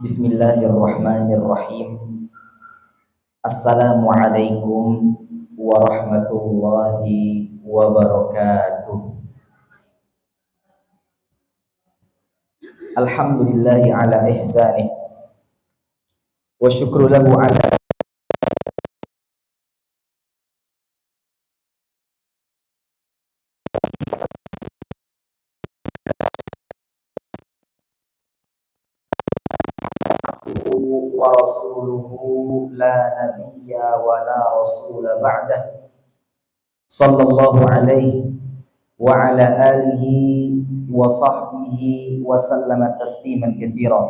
Bismillahirrahmanirrahim. Assalamualaikum warahmatullahi wabarakatuh. Alhamdulillahi ala ihsanih wa syukru lahu ala wa rasuluhu la nabiyya wa la rasula ba'dah. Sallallahu alaihi wa ala alihi wa sahbihi wa sallama tasliman katsira.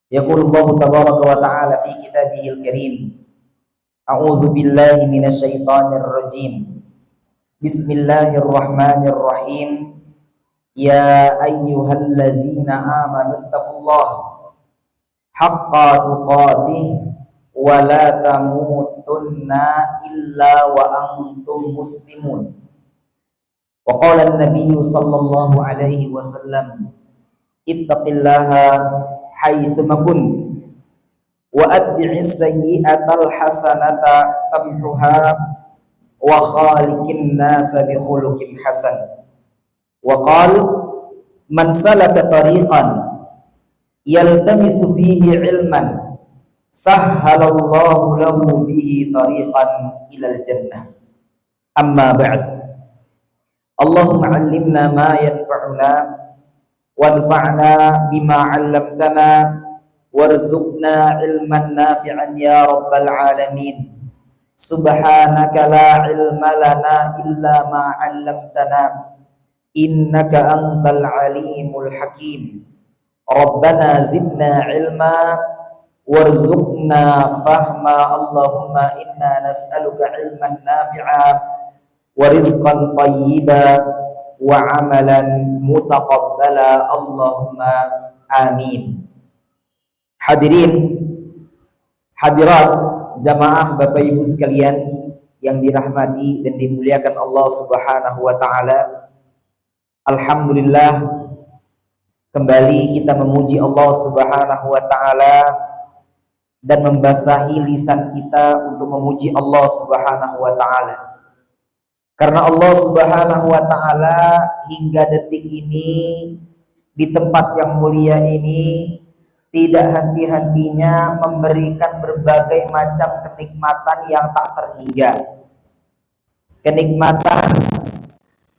Yaqulu Allah tabaraka wa ta'ala fi kitabihil karim. A'udzu billahi minasy syaithanir rajim. Bismillahirrahmanirrahim. Ya ayyuhalladzina amanu taqullaha haqqa tuqatih wa la tamutunna illa wa antum muslimun. Wa qala an-nabiy sallallahu alaihi wasallam ittaqillaha haitsu ma kunt wa atbi'is sayyi'atal hasanata tamhuha wa khaliqin nasa bi khuluqin hasan. Wa qala man salaka tariqan yaltamisu fihi ilman sahhalallahu lahu bihi tariqan ilal jannah. Amma ba'd. Allahumma 'allimna ma yanfa'una wanfa'na bima 'allamtana warzuqna ilman nafi'an ya rabbal alamin. Subhanaka la ilma lana illa ma 'allamtana innaka antal alimul hakim. Rabbana zidna ilma warzuqna fahma. Allahumma inna nas'aluka ilman nafi'a wa rizqan tayyiba wa amalan mutaqabbala. Allahumma amin. Hadirin hadirat jamaah Bapak Ibu sekalian yang dirahmati dan dimuliakan Allah Subhanahu wa taala. Alhamdulillah, kembali kita memuji Allah Subhanahu wa taala dan membasahi lisan kita untuk memuji Allah Subhanahu wa taala. Karena Allah Subhanahu wa taala hingga detik ini di tempat yang mulia ini tidak henti-hentinya memberikan berbagai macam kenikmatan yang tak terhingga. Kenikmatan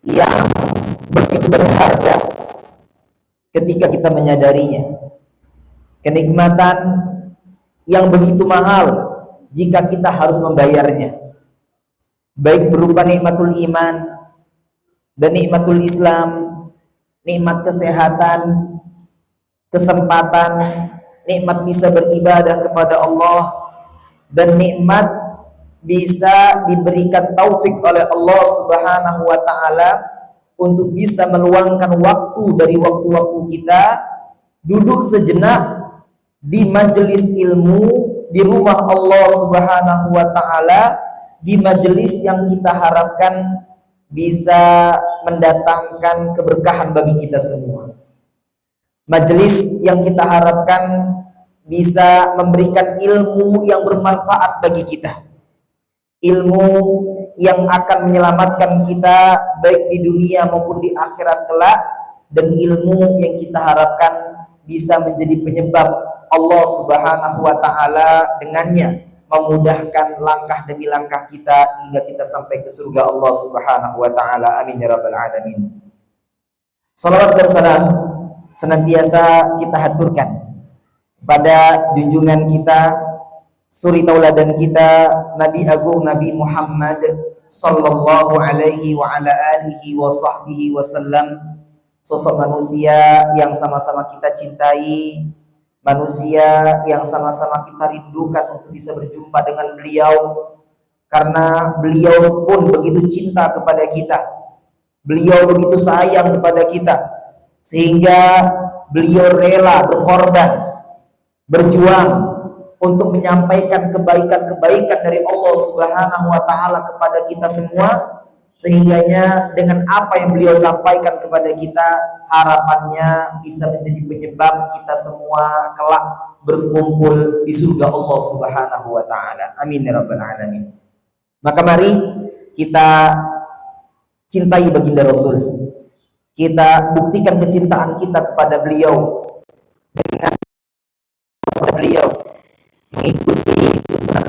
yang begitu berharga ketika kita menyadarinya. Kenikmatan yang begitu mahal jika kita harus membayarnya. Baik berupa nikmatul iman dan nikmatul Islam, nikmat kesehatan, kesempatan, nikmat bisa beribadah kepada Allah, dan nikmat bisa diberikan taufik oleh Allah Subhanahu wa taala untuk bisa meluangkan waktu dari waktu-waktu kita duduk sejenak di majelis ilmu di rumah Allah Subhanahu wa taala, di majelis yang kita harapkan bisa mendatangkan keberkahan bagi kita semua. Majelis yang kita harapkan bisa memberikan ilmu yang bermanfaat bagi kita. Ilmu yang akan menyelamatkan kita baik di dunia maupun di akhirat kelak, dan ilmu yang kita harapkan bisa menjadi penyebab Allah Subhanahu wa taala dengannya memudahkan langkah demi langkah kita hingga kita sampai ke surga Allah Subhanahu wa taala. Amin ya rabbal alamin. Salawat dan salam senantiasa kita haturkan pada junjungan kita, suri tauladan kita, Nabi Agung Nabi Muhammad sallallahu alaihi wa ala alihi wa sahbihi wasallam. Sosok manusia yang sama-sama kita cintai, manusia yang sama-sama kita rindukan untuk bisa berjumpa dengan beliau, karena beliau pun begitu cinta kepada kita, beliau begitu sayang kepada kita, sehingga beliau rela berkorban, berjuang untuk menyampaikan kebaikan-kebaikan dari Allah Subhanahu wa taala kepada kita semua, sehingganya dengan apa yang beliau sampaikan kepada kita, harapannya bisa menjadi penyebab kita semua kelak berkumpul di surga Allah Subhanahu wa taala. Amin ya rabbal alamin. Maka mari kita cintai baginda Rasul. Kita buktikan kecintaan kita kepada beliau dengan kepada beliau, mengikuti tuntunan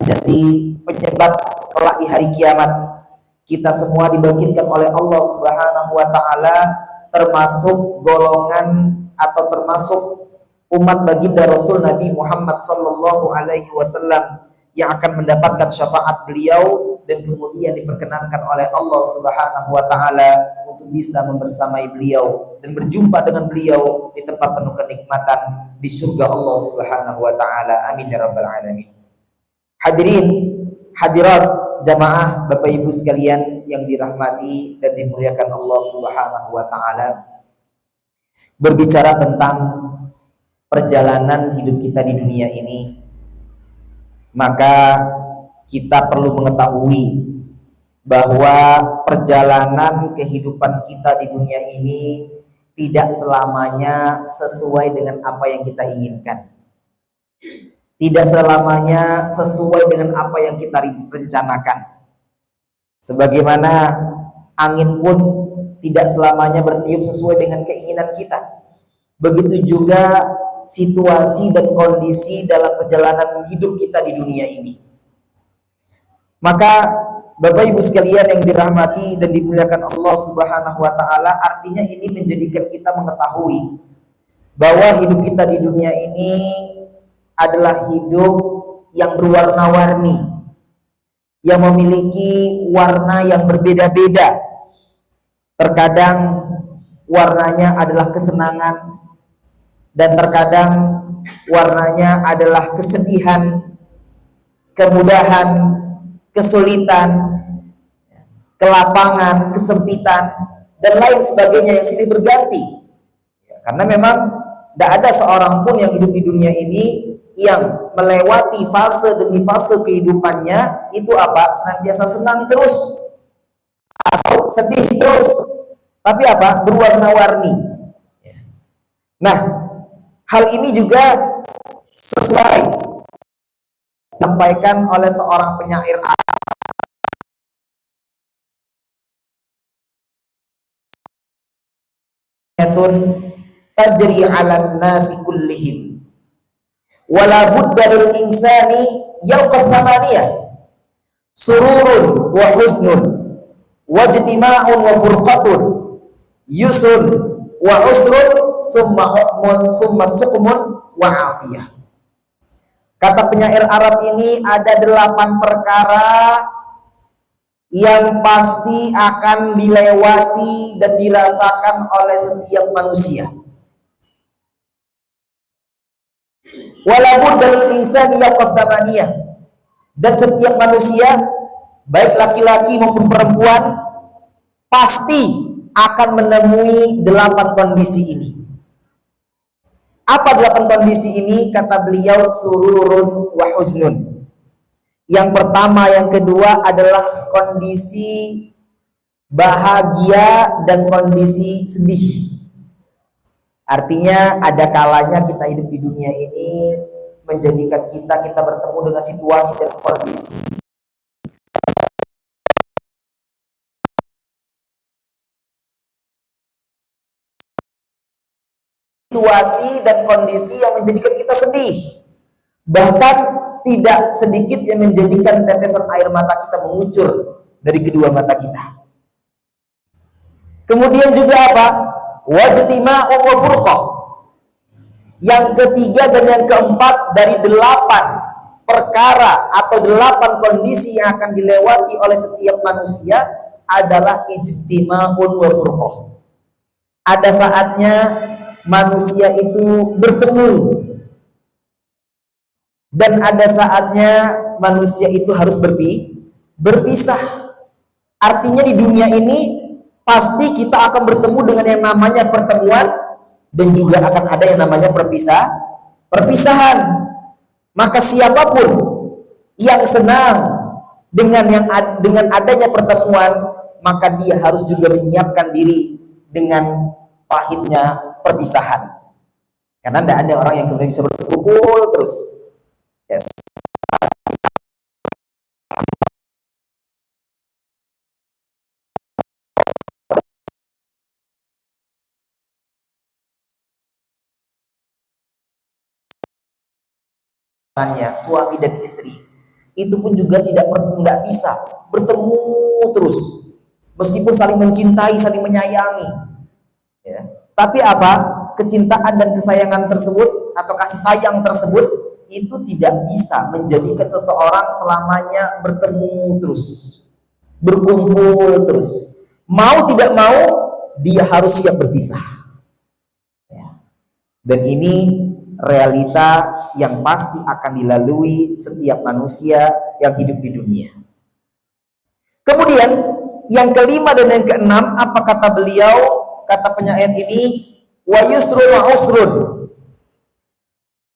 menjadi penyebab kelak di hari kiamat kita semua dibangkitkan oleh Allah Subhanahu wa taala termasuk golongan atau termasuk umat baginda Rasul Nabi Muhammad sallallahu alaihi wasallam yang akan mendapatkan syafaat beliau dan kemudian diperkenankan oleh Allah Subhanahu wa taala untuk bisa membersamai beliau dan berjumpa dengan beliau di tempat penuh kenikmatan di surga Allah Subhanahu wa taala. Amin ya rabbal alamin. Hadirin, hadirat jamaah Bapak Ibu sekalian yang dirahmati dan dimuliakan Allah Subhanahu wa taala. Berbicara tentang perjalanan hidup kita di dunia ini, maka kita perlu mengetahui bahwa perjalanan kehidupan kita di dunia ini tidak selamanya sesuai dengan apa yang kita inginkan. Tidak selamanya sesuai dengan apa yang kita rencanakan. Sebagaimana angin pun tidak selamanya bertiup sesuai dengan keinginan kita. Begitu juga situasi dan kondisi dalam perjalanan hidup kita di dunia ini. Maka Bapak Ibu sekalian yang dirahmati dan dimuliakan Allah Subhanahu wa taala, artinya ini menjadikan kita mengetahui bahwa hidup kita di dunia ini adalah hidup yang berwarna-warni, yang memiliki warna yang berbeda-beda. Terkadang warnanya adalah kesenangan, dan terkadang warnanya adalah kesedihan, kemudahan, kesulitan, kelapangan, kesempitan, dan lain sebagainya yang silih berganti. Karena memang tidak ada seorang pun yang hidup di dunia ini yang melewati fase demi fase kehidupannya itu apa? Senantiasa senang terus atau sedih terus, tapi apa? Berwarna-warni. Nah, hal ini juga sesuai disampaikan oleh seorang penyair Arab, tajri 'alan nasi kullihim wala budda lil insani yalqa thamaniyah sururun wa huznun wajtima'un wa furqatun yusrun wa usrun summa hukmun summa suqmun wa afiyah. Kata penyair Arab ini, ada 8 perkara yang pasti akan dilewati dan dirasakan oleh setiap manusia. Walaupun dari insan yaqasamaniyah, dan setiap manusia baik laki-laki maupun perempuan pasti akan menemui 8 kondisi ini. Apa 8 kondisi ini? Kata beliau, sururun wa huznun. Yang pertama, yang kedua adalah kondisi bahagia dan kondisi sedih. Artinya ada kalanya kita hidup di dunia ini menjadikan kita bertemu dengan situasi dan kondisi dan kondisi yang menjadikan kita sedih. Bahkan tidak sedikit yang menjadikan tetesan air mata kita mengucur dari kedua mata kita. Kemudian juga apa? Wajtima'u wa furqah. Yang ketiga dan yang keempat dari 8 perkara atau 8 kondisi yang akan dilewati oleh setiap manusia adalah ijtima'un wa furqah. Ada saatnya manusia itu bertemu, dan ada saatnya manusia itu harus berpisah. Artinya di dunia ini pasti kita akan bertemu dengan yang namanya pertemuan, dan juga akan ada yang namanya perpisahan. Maka siapapun yang senang dengan adanya pertemuan, maka dia harus juga menyiapkan diri dengan pahitnya perpisahan. Karena tidak ada orang yang kemudian bisa berkumpul terus. Yes. Suami dan istri itu pun juga nggak bisa bertemu terus, meskipun saling mencintai, saling menyayangi, ya. Tapi apa, kecintaan dan kesayangan tersebut atau kasih sayang tersebut itu tidak bisa menjadikan seseorang selamanya bertemu terus, berkumpul terus. Mau tidak mau dia harus siap berpisah, ya. Dan ini realita yang pasti akan dilalui setiap manusia yang hidup di dunia. Kemudian yang kelima dan yang keenam, apa kata beliau, kata penyair ini, wa yusrun wa usrun.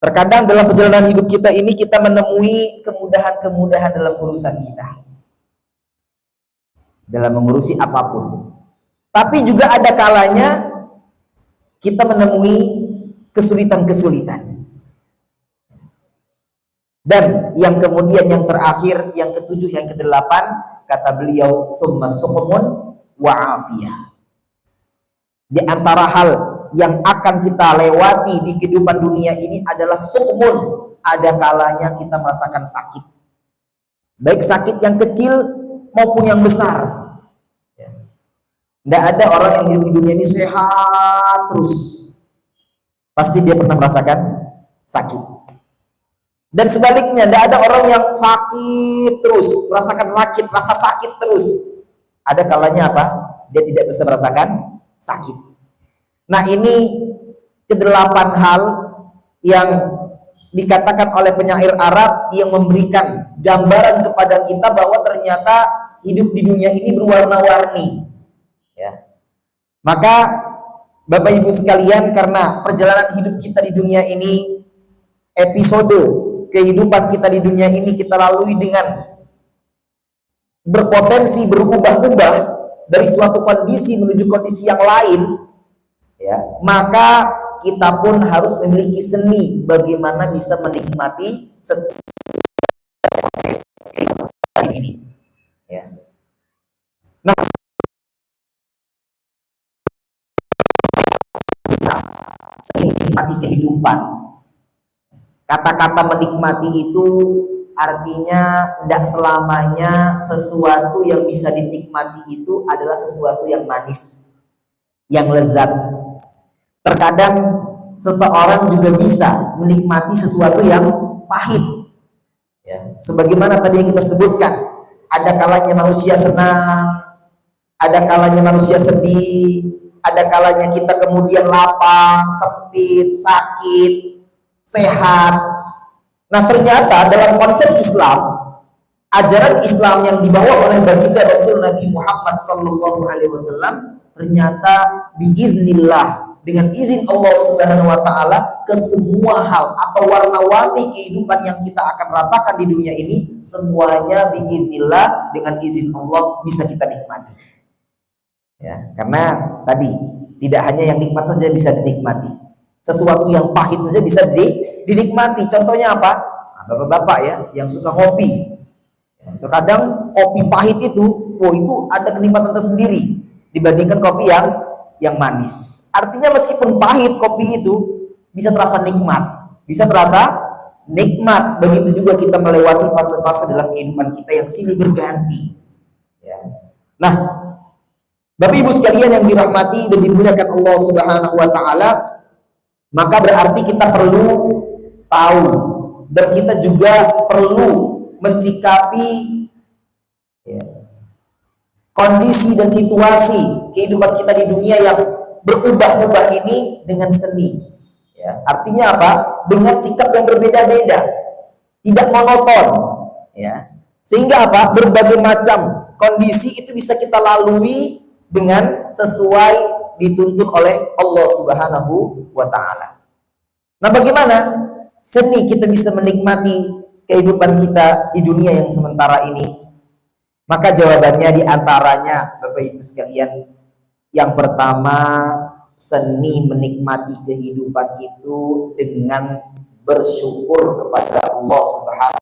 Terkadang dalam perjalanan hidup kita ini kita menemui kemudahan-kemudahan dalam urusan kita, dalam mengurusi apapun. Tapi juga ada kalanya kita menemui kesulitan-kesulitan. Dan yang kemudian yang terakhir, yang ketujuh, yang kedelapan, kata beliau, summa suqmun wa afiyah. Di antara hal yang akan kita lewati di kehidupan dunia ini adalah suqmun. Ada kalanya kita merasakan sakit, baik sakit yang kecil maupun yang besar. Tidak ada orang yang hidup di dunia ini sehat terus. Pasti dia pernah merasakan sakit. Dan sebaliknya, tidak ada orang yang sakit terus, merasakan sakit, rasa sakit terus. Ada kalanya apa? Dia tidak bisa merasakan sakit. Nah, ini kedelapan hal yang dikatakan oleh penyair Arab yang memberikan gambaran kepada kita bahwa ternyata hidup di dunia ini berwarna-warni, ya. Maka Bapak Ibu sekalian, karena perjalanan hidup kita di dunia ini, episode kehidupan kita di dunia ini kita lalui dengan berpotensi berubah-ubah dari suatu kondisi menuju kondisi yang lain, ya, maka kita pun harus memiliki seni bagaimana bisa menikmati setiap ini, ya. Nah, menikmati kehidupan. Kata-kata menikmati itu artinya tidak selamanya sesuatu yang bisa dinikmati itu adalah sesuatu yang manis, yang lezat. Terkadang seseorang juga bisa menikmati sesuatu yang pahit, ya. Sebagaimana tadi yang kita sebutkan, ada kalanya manusia senang, ada kalanya manusia sedih, ada kalanya kita kemudian lapang, sempit, sakit, sehat. Nah, ternyata dalam konsep Islam, ajaran Islam yang dibawa oleh baginda Rasul Nabi Muhammad SAW, ternyata biiznillah, dengan izin Allah Subhanahu wa taala, ke semua hal atau warna-warni kehidupan yang kita akan rasakan di dunia ini, semuanya biiznillah, dengan izin Allah bisa kita nikmati. Ya, karena tadi tidak hanya yang nikmat saja bisa dinikmati, sesuatu yang pahit saja bisa dinikmati. Contohnya apa? Nah, bapak-bapak ya yang suka ngopi, ya, terkadang kopi pahit itu, itu ada kenikmatan tersendiri dibandingkan kopi yang manis. Artinya meskipun pahit, kopi itu bisa terasa nikmat, bisa terasa nikmat. Begitu juga kita melewati fase-fase dalam kehidupan kita yang silih berganti, ya. Nah, Bapak Ibu sekalian yang dirahmati dan dimuliakan Allah Subhanahu wa taala, maka berarti kita perlu tahu dan kita juga perlu mensikapi, ya, kondisi dan situasi kehidupan kita di dunia yang berubah-ubah ini dengan seni, ya. Artinya apa? Dengan sikap yang berbeda-beda, tidak monoton, ya. Sehingga apa? Berbagai macam kondisi itu bisa kita lalui dengan sesuai dituntun oleh Allah Subhanahu wa taala. Nah, bagaimana? seni kita bisa menikmati kehidupan kita di dunia yang sementara ini? Maka jawabannya diantaranya, Bapak Ibu sekalian, yang pertama, seni menikmati kehidupan itu dengan bersyukur kepada Allah Subhanahu.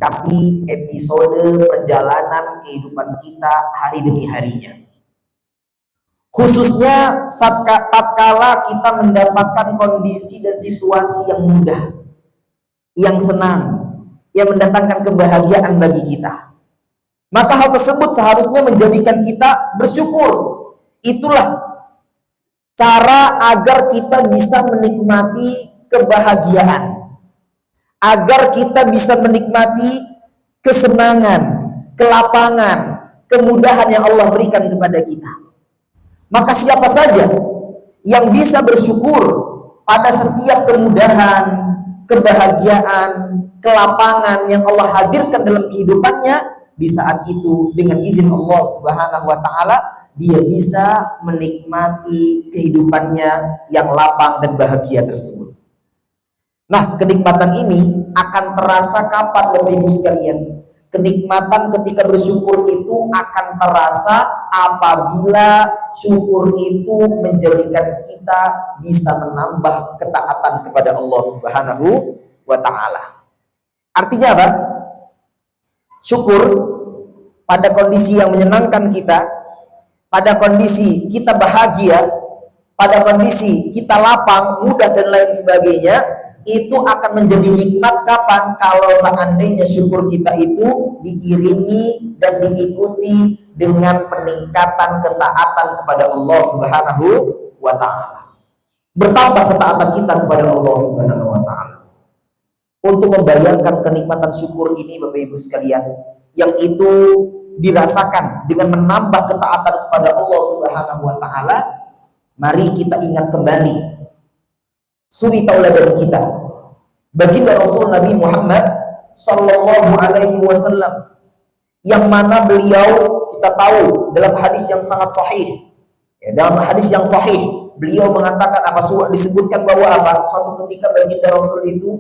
Tapi episode perjalanan kehidupan kita hari demi harinya, khususnya tatkala kita mendapatkan kondisi dan situasi yang mudah, yang senang, yang mendatangkan kebahagiaan bagi kita, maka hal tersebut seharusnya menjadikan kita bersyukur. Itulah cara agar kita bisa menikmati kebahagiaan, agar kita bisa menikmati kesenangan, kelapangan, kemudahan yang Allah berikan kepada kita. Maka siapa saja yang bisa bersyukur pada setiap kemudahan, kebahagiaan, kelapangan yang Allah hadirkan dalam kehidupannya, di saat itu dengan izin Allah Subhanahu wa taala dia bisa menikmati kehidupannya yang lapang dan bahagia tersebut. Nah, kenikmatan ini akan terasa kapan, Bapak Ibu sekalian? Kenikmatan ketika bersyukur itu akan terasa apabila syukur itu menjadikan kita bisa menambah ketaatan kepada Allah Subhanahu wa taala. Artinya apa? Syukur pada kondisi yang menyenangkan kita, pada kondisi kita bahagia, pada kondisi kita lapang, mudah dan lain sebagainya, itu akan menjadi nikmat kapan? Kalau seandainya syukur kita itu diiringi dan diikuti dengan peningkatan ketaatan kepada Allah Subhanahu wa taala. Bertambah ketaatan kita kepada Allah Subhanahu wa taala. Untuk membayangkan kenikmatan syukur ini, Bapak Ibu sekalian, yang itu dirasakan dengan menambah ketaatan kepada Allah Subhanahu wa taala, mari kita ingat kembali suri tauladan kita, baginda Rasul Nabi Muhammad sallallahu alaihi wasallam, yang mana beliau, kita tahu dalam hadis yang sangat sahih, dalam hadis yang sahih beliau mengatakan apa, disebutkan bahwa apa, suatu ketika baginda Rasul itu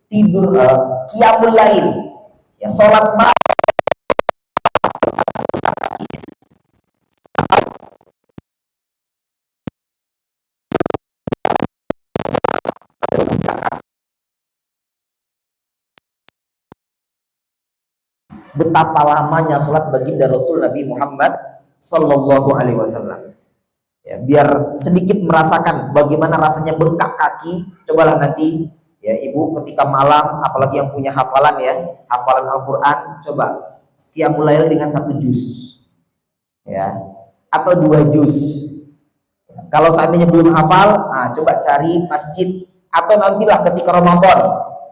tidur, qiyamul lail, salat malam, betapa lamanya sholat baginda Rasul Nabi Muhammad sallallahu alaihi wasallam. Biar sedikit merasakan bagaimana rasanya bengkak kaki, cobalah nanti ibu ketika malam, apalagi yang punya hafalan hafalan Al-Quran, coba qiyamul lail dengan 1 juz atau 2 juz. Kalau seandainya belum hafal, coba cari masjid, atau nantilah ketika Ramadan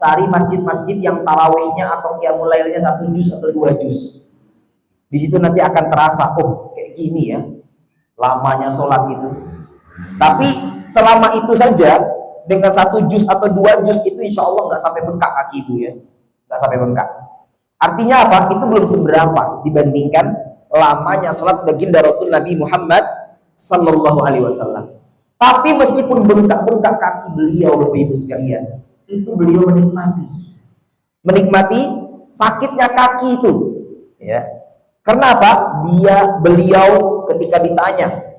cari masjid-masjid yang tarawihnya atau qiyamul lailnya 1 juz atau 2 juz. Di situ nanti akan terasa, oh kayak gini lamanya sholat itu. Tapi selama itu saja, dengan 1 juz atau 2 juz itu insya Allah nggak sampai bengkak kaki ibu nggak sampai bengkak. Artinya apa? Itu belum seberapa dibandingkan lamanya sholat baginda Rasul Nabi Muhammad sallallahu alaihi wasallam. Tapi meskipun bengkak-bengkak kaki beliau, Bapak Ibu sekalian, itu beliau menikmati sakitnya kaki itu, Karena apa? Beliau ketika ditanya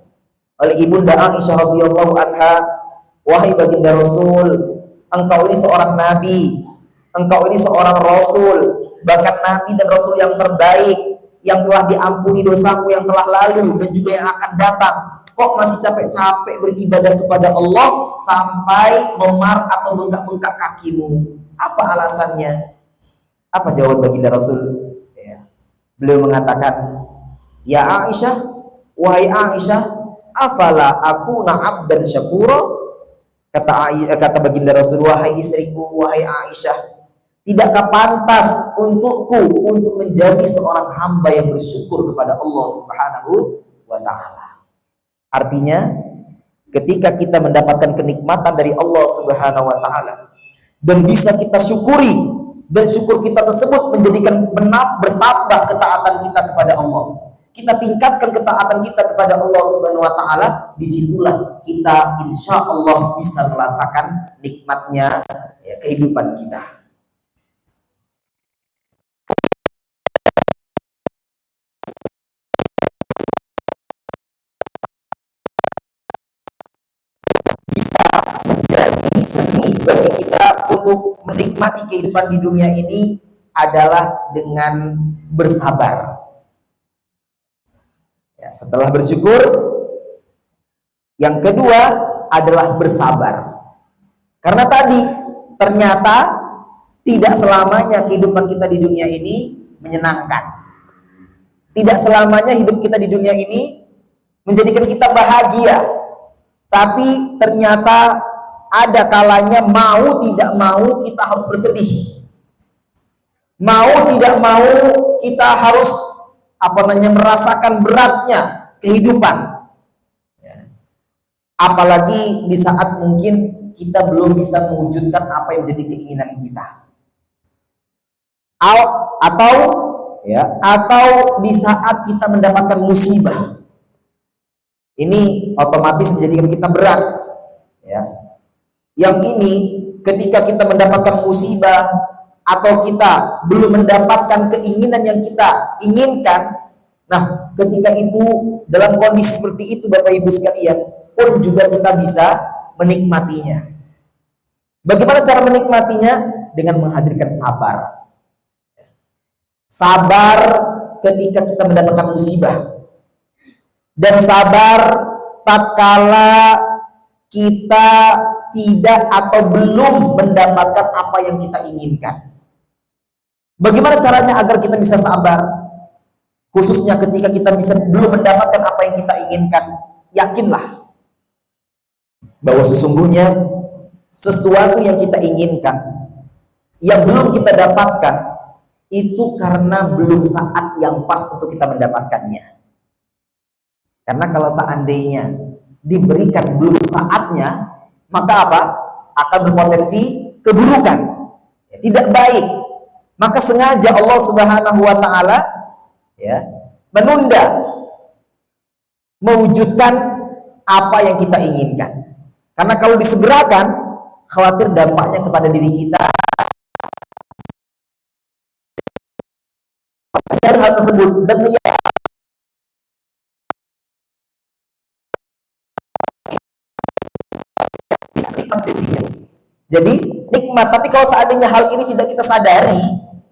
oleh Ibunda Aisyah radhiyallahu anha, wahai baginda Rasul, engkau ini seorang nabi, engkau ini seorang rasul, bahkan nabi dan rasul yang terbaik, yang telah diampuni dosamu yang telah lalu dan juga yang akan datang, kok masih capek-capek beribadah kepada Allah sampai memar atau bengkak-bengkak kakimu? Apa alasannya? Apa jawab baginda Rasul? Beliau mengatakan, ya Aisyah, wahai Aisyah, afala akuna abdan syakura? Kata baginda Rasul, wahai istriku, wahai Aisyah, tidakkah pantas untukku untuk menjadi seorang hamba yang bersyukur kepada Allah Subhanahu wa taala? Artinya, ketika kita mendapatkan kenikmatan dari Allah Subhanahu wa taala dan bisa kita syukuri, dan syukur kita tersebut menjadikan bertambah ketaatan kita kepada Allah, kita tingkatkan ketaatan kita kepada Allah Subhanahu wa taala, disitulah kita insya Allah bisa merasakan nikmatnya ya, kehidupan kita. Bisa menjadi seni bagi kita untuk menikmati kehidupan di dunia ini adalah dengan bersabar. Ya, setelah bersyukur, yang kedua adalah bersabar. Karena tadi ternyata tidak selamanya kehidupan kita di dunia ini menyenangkan. Tidak selamanya hidup kita di dunia ini menjadikan kita bahagia. Tapi ternyata ada kalanya mau tidak mau kita harus bersedih. Mau tidak mau kita harus merasakan beratnya kehidupan. Ya. Apalagi di saat mungkin kita belum bisa mewujudkan apa yang menjadi keinginan kita. Atau di saat kita mendapatkan musibah. Ini otomatis menjadikan kita berat. Ya. Yang ini ketika kita mendapatkan musibah atau kita belum mendapatkan keinginan yang kita inginkan, nah ketika itu dalam kondisi seperti itu Bapak Ibu sekalian, pun juga kita bisa menikmatinya. Bagaimana cara menikmatinya? Dengan menghadirkan sabar. Sabar ketika kita mendapatkan musibah. Dan sabar tatkala kita tidak atau belum mendapatkan apa yang kita inginkan. Bagaimana caranya agar kita bisa sabar? Khususnya ketika kita belum mendapatkan apa yang kita inginkan, yakinlah bahwa sesungguhnya sesuatu yang kita inginkan yang belum kita dapatkan itu karena belum saat yang pas untuk kita mendapatkannya. Karena kalau seandainya diberikan belum saatnya, maka apa? Akan berpotensi keburukan, ya, tidak baik. Maka sengaja Allah Subhanahu wa taala ya menunda mewujudkan apa yang kita inginkan. Karena kalau disegerakan, khawatir dampaknya kepada diri kita. Dari hal tersebut dan jadi nikmat, tapi kalau seandainya hal ini tidak kita sadari,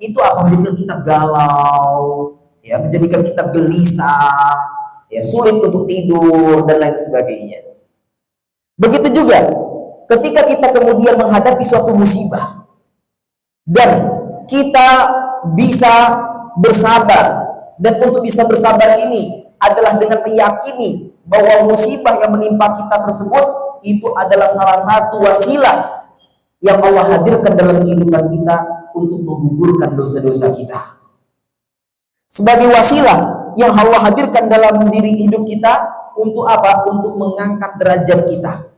itu akan menjadikan kita galau, ya, menjadikan kita gelisah, ya, sulit untuk tidur dan lain sebagainya. Begitu juga ketika kita kemudian menghadapi suatu musibah dan kita bisa bersabar, dan untuk bisa bersabar ini adalah dengan meyakini bahwa musibah yang menimpa kita tersebut itu adalah salah satu wasilah yang Allah hadirkan dalam kehidupan kita untuk menggugurkan dosa-dosa kita. Sebagai wasilah yang Allah hadirkan dalam diri hidup kita untuk apa? Untuk mengangkat derajat kita.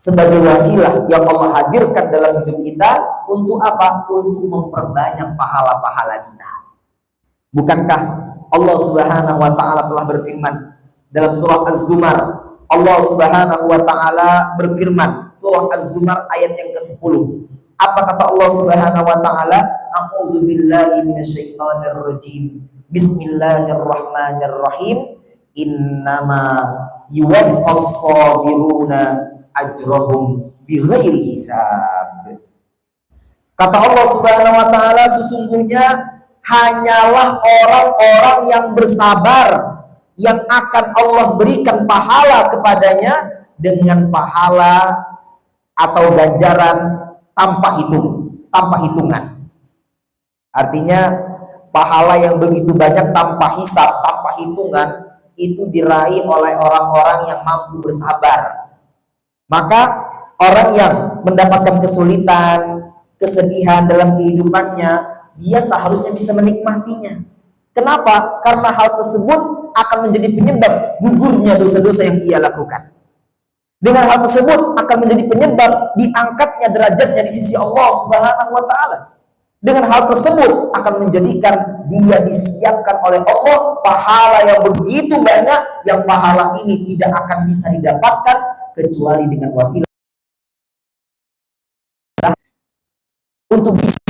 Sebagai wasilah yang Allah hadirkan dalam hidup kita untuk apa? Untuk memperbanyak pahala-pahala kita. Bukankah Allah Subhanahu wa taala telah berfirman dalam surah Az-Zumar? Allah Subhanahu wa taala berfirman, surah Az-Zumar ayat yang ke-10. Apa kata Allah Subhanahu wa taala? A'udzu billahi minasyaitonir rajim. Bismillahirrahmanirrahim. Innama yuwaffas sabiruna ajrahum bighairi hisab. Kata Allah Subhanahu wa taala, sesungguhnya hanyalah orang-orang yang bersabar yang akan Allah berikan pahala kepadanya dengan pahala atau ganjaran tanpa hitungan. Artinya pahala yang begitu banyak tanpa hisab, tanpa hitungan, itu diraih oleh orang-orang yang mampu bersabar. Maka orang yang mendapatkan kesulitan, kesedihan dalam kehidupannya, dia seharusnya bisa menikmatinya. Kenapa? Karena hal tersebut akan menjadi penyebab gugurnya dosa-dosa yang ia lakukan. Dengan hal tersebut akan menjadi penyebab diangkatnya derajatnya di sisi Allah Subhanahu wa taala. Dengan hal tersebut akan menjadikan dia disiapkan oleh Allah pahala yang begitu banyak, yang pahala ini tidak akan bisa didapatkan kecuali dengan wasilah untuk bisa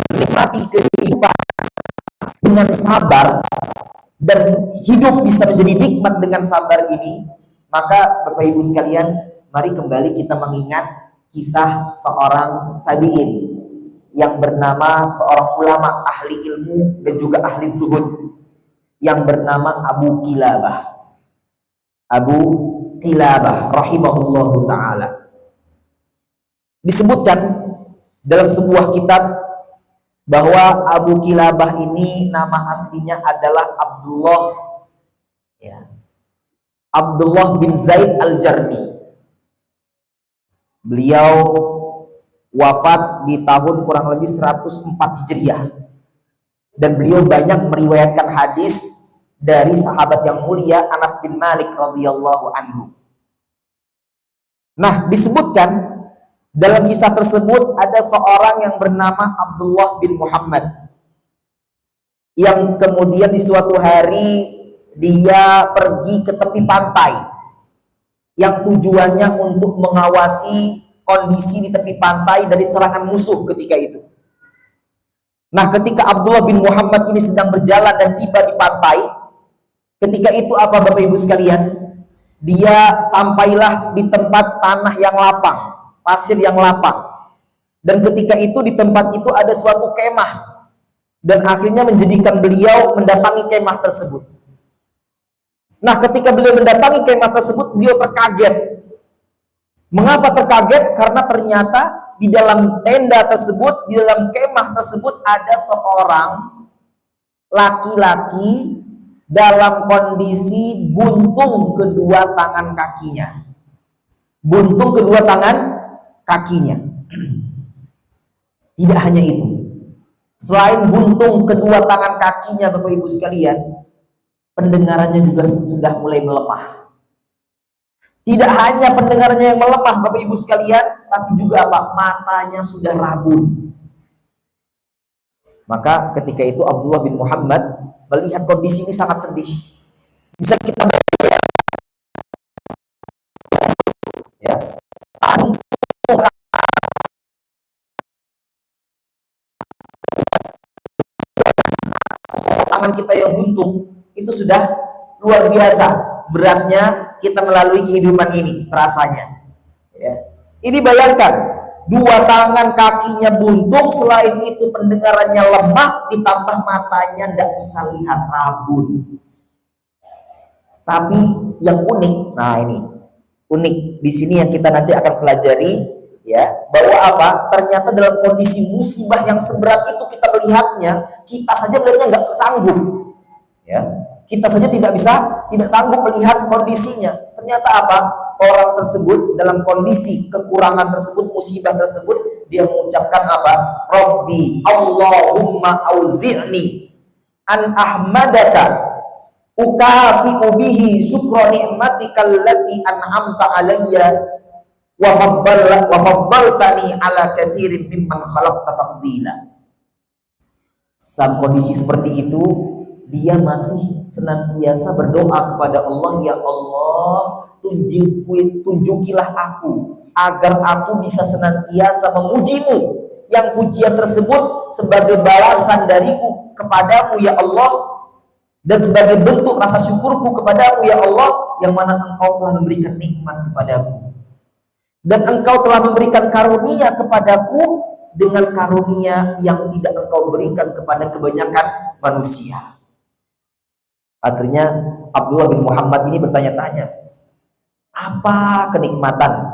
menikmati kehidupan dengan sabar dan hidup bisa menjadi nikmat dengan sabar ini. Maka Bapak Ibu sekalian, mari kembali kita mengingat kisah seorang tabi'in yang bernama, seorang ulama ahli ilmu dan juga ahli zuhud, yang bernama Abu Qilabah. Abu Qilabah rahimahullahu ta'ala. Disebutkan dalam sebuah kitab bahwa Abu Qilabah ini nama aslinya adalah Abdullah, ya, Abdullah bin Zaid al-Jarmi. Beliau wafat di tahun kurang lebih 104 Hijriah, dan beliau banyak meriwayatkan hadis dari sahabat yang mulia Anas bin Malik radhiyallahu anhu. Nah, disebutkan dalam kisah tersebut ada seorang yang bernama Abdullah bin Muhammad, yang kemudian di suatu hari dia pergi ke tepi pantai yang tujuannya untuk mengawasi kondisi di tepi pantai dari serangan musuh ketika itu. Nah, ketika Abdullah bin Muhammad ini sedang berjalan dan tiba di pantai, ketika itu apa Bapak Ibu sekalian? Dia sampailah di tempat tanah yang lapang, pasir yang lapang. Dan ketika itu di tempat itu ada suatu kemah, dan akhirnya menjadikan beliau mendatangi kemah tersebut. Nah, ketika beliau mendatangi kemah tersebut, beliau terkaget. Mengapa terkaget? Karena ternyata di dalam tenda tersebut, di dalam kemah tersebut ada seorang laki-laki dalam kondisi buntung kedua tangan kakinya. Buntung kedua tangan kakinya. Tidak hanya itu. Selain buntung kedua tangan kakinya, Bapak Ibu sekalian, pendengarannya juga sudah mulai melemah. Tidak hanya pendengarannya yang melemah Bapak Ibu sekalian, tapi juga apa? Matanya sudah rabun. Maka ketika itu Abdullah bin Muhammad melihat kondisi ini sangat sedih. Bisa kita bayangkan, ya, tangan kita yang buntung itu sudah luar biasa beratnya kita melalui kehidupan ini terasanya, ya. Ini bayangkan, dua tangan kakinya buntung, selain itu pendengarannya lemah, ditambah matanya tidak bisa lihat, rabun. Tapi yang unik, nah ini unik di sini yang kita nanti akan pelajari, ya, bahwa apa? Ternyata dalam kondisi musibah yang seberat itu kita melihatnya, kita saja melihatnya nggak sanggup, ya. Kita saja tidak sanggup melihat kondisinya. Ternyata apa? Orang tersebut dalam kondisi kekurangan tersebut, musibah tersebut, dia mengucapkan apa? Rabbi Allahumma auzi'ni an ahmadaka ukafi'u bihi syukra ni'matika allati an'amta alayya wa faddaltani ala katsirin mimman khalaqta tafdila. Dalam kondisi seperti itu, dia masih senantiasa berdoa kepada Allah, ya Allah, tunjukilah aku agar aku bisa senantiasa memujimu, yang pujian tersebut sebagai balasan dariku kepadamu ya Allah, dan sebagai bentuk rasa syukurku kepadamu ya Allah, yang mana engkau telah memberikan nikmat kepadaku, dan engkau telah memberikan karunia kepadaku dengan karunia yang tidak engkau berikan kepada kebanyakan manusia. Akhirnya Abdullah bin Muhammad ini bertanya-tanya, apa kenikmatan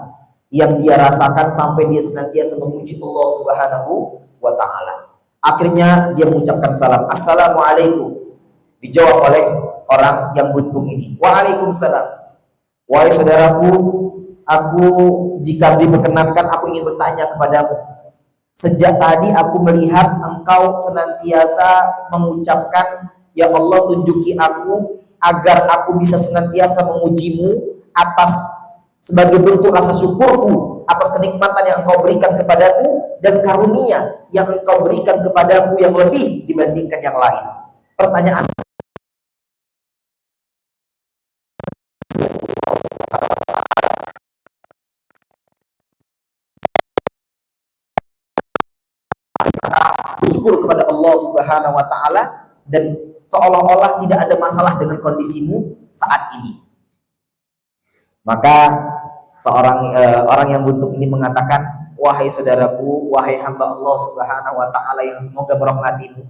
yang dia rasakan sampai dia senantiasa memuji Allah Subhanahu wa ta'ala. Akhirnya dia mengucapkan salam, Assalamualaikum. Dijawab oleh orang yang buntung ini, Waalaikumsalam. Wahai saudaraku, aku jika diperkenankan aku ingin bertanya kepadamu. Sejak tadi aku melihat engkau senantiasa mengucapkan, ya Allah, tunjuki aku agar aku bisa senantiasa memujimu atas sebagai bentuk rasa syukurku atas kenikmatan yang engkau berikan kepadaku dan karunia yang engkau berikan kepadaku yang lebih dibandingkan yang lain. Pertanyaan, bersyukur kepada Allah Subhanahu wa taala dan seolah-olah tidak ada masalah dengan kondisimu saat ini. Maka orang yang buntung ini mengatakan, wahai saudaraku, wahai hamba Allah Subhanahu wa taala yang semoga merahmatimu,